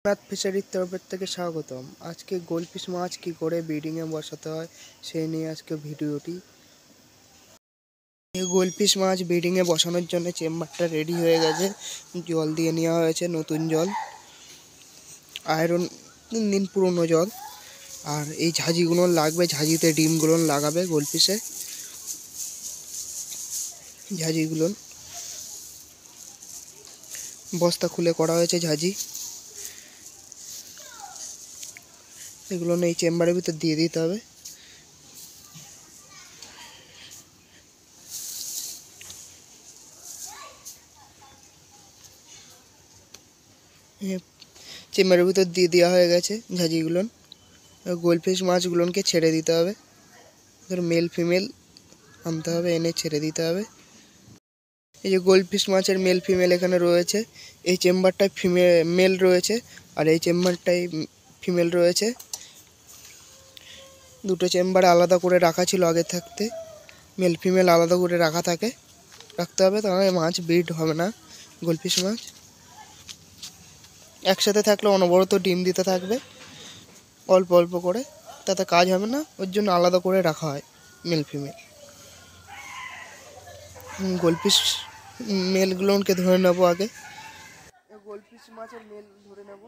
নাথ ফিশারির তরফের থেকে স্বাগতম। আজকে গোল্ডফিশ মাছ কি করে ব্রিডিংয়ে বসাতে হয় সেই নিয়ে আজকে ভিডিওটি। এই গোল্ডফিশ মাছ ব্রিডিংয়ে বসানোর জন্য চেম্বারটা রেডি হয়ে গেছে। জল দিয়ে নেওয়া হয়েছে, নতুন জল, আয়রন 3 দিন পুরনো জল। আর এই ঝাঁঝিগুলো লাগবে, ঝাঁঝিতে ডিমগুলো লাগাবে গোল্ডফিশে। ঝাঁঝিগুলো বস্তা খুলে করা হয়েছে ঝাঁঝি। এগুলো এই চেম্বারের ভিতর দিয়ে দিতে হবে। চেম্বারের ভিতর দিয়ে দেওয়া হয়ে গেছে ঝাঁঝিগুলো। গোল্ডফিশ মাছগুলোকে ছেড়ে দিতে হবে। মেল ফিমেল আনতে হবে, এনে ছেড়ে দিতে হবে। এই যে গোল্ডফিশ মাছের মেল ফিমেল এখানে রয়েছে। এই চেম্বারটায় মেল রয়েছে আর এই চেম্বারটায় ফিমেল রয়েছে। দুটো চেম্বার আলাদা করে রাখা ছিল আগে থাকতে। মেল ফিমেল আলাদা করে রাখতে হবে, তাহলে মাছ ব্রিড হবে না। গোল্ডফিশ মাছ একসাথে থাকলে অনবরত ডিম দিতে থাকবে অল্প অল্প করে, তাতে কাজ হবে না। ওর জন্য আলাদা করে রাখা হয় মেল ফিমেল। গোল্ডফিশ মেলগুলোকে ধরে নেবো আগে। গোল্ডফিশ মাছের মেল ধরে নেব।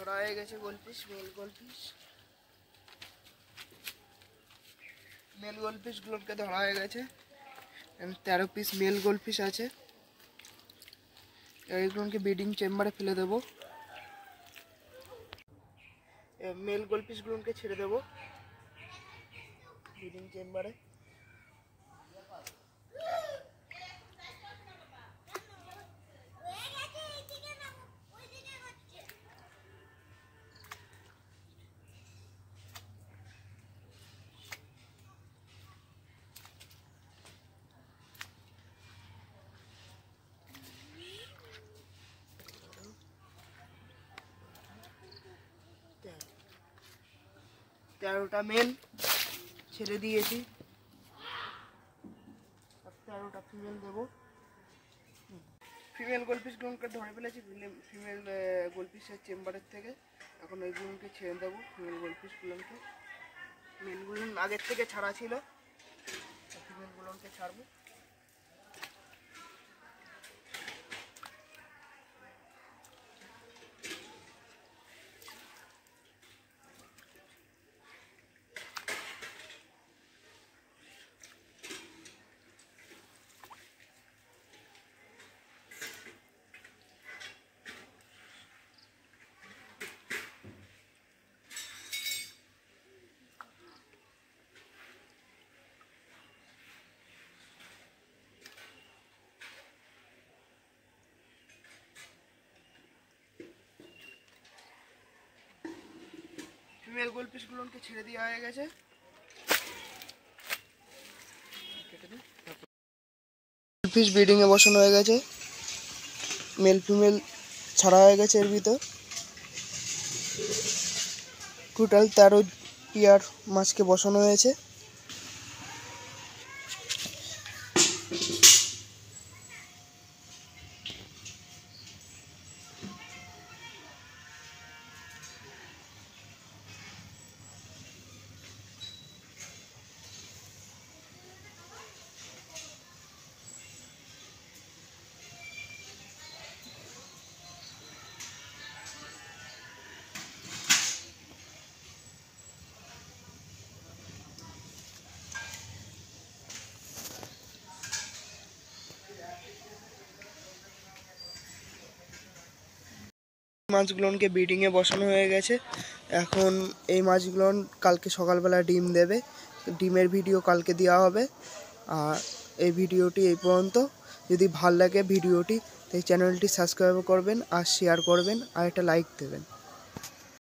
ধরা হয়ে গেছে গোলফিশ, মেল গোলফিশ। মেল গোলফিশগুলোকে ধরা হয়ে গেছে। 13 পিস মেল গোলফিশ আছে। এইগুলোকে ব্রিডিং চেম্বারে ফেলে দেবো। মেল গোলফিশগুলোকে ছেড়ে দেবো ব্রিডিং চেম্বারে। তেরোটা মেল ছেড়ে দিয়েছি, 13টা ফিমেল দেবো। ফিমেল গোলফিশগুলোকে ধরে ফেলেছি ফিমেল গোলফিশের চেম্বারের থেকে। এখন ওইগুলোকে ছেড়ে দেবো ফিমেল গোলফিশগুলোকে। মেলগুলো আগের থেকে ছাড়া ছিল, ফিমেলগুলোকে ছাড়বো। ফিমেল গোলফিশগুলোকে ছেড়ে দেওয়া হয়ে গেছে। গোলফিশ ব্রিডিংয়ে বসানো হয়ে গেছে, মেল ফিমেল ছাড়া হয়ে গেছে। এর ভিতর টোটাল 13 পেয়ার মাছকে বসানো হয়েছে। মাছগুলোকে ব্রিডিংয়ে বসানো হয়ে গেছে। এখন এই মাছগুলো কালকে সকালবেলা ডিম দেবে। ডিমের ভিডিও কালকে দেওয়া হবে। আর এই ভিডিওটি এই পর্যন্ত। যদি ভাল লাগে ভিডিওটি, তাই চ্যানেলটি সাবস্ক্রাইব করবেন আর শেয়ার করবেন আর একটা লাইক দেবেন।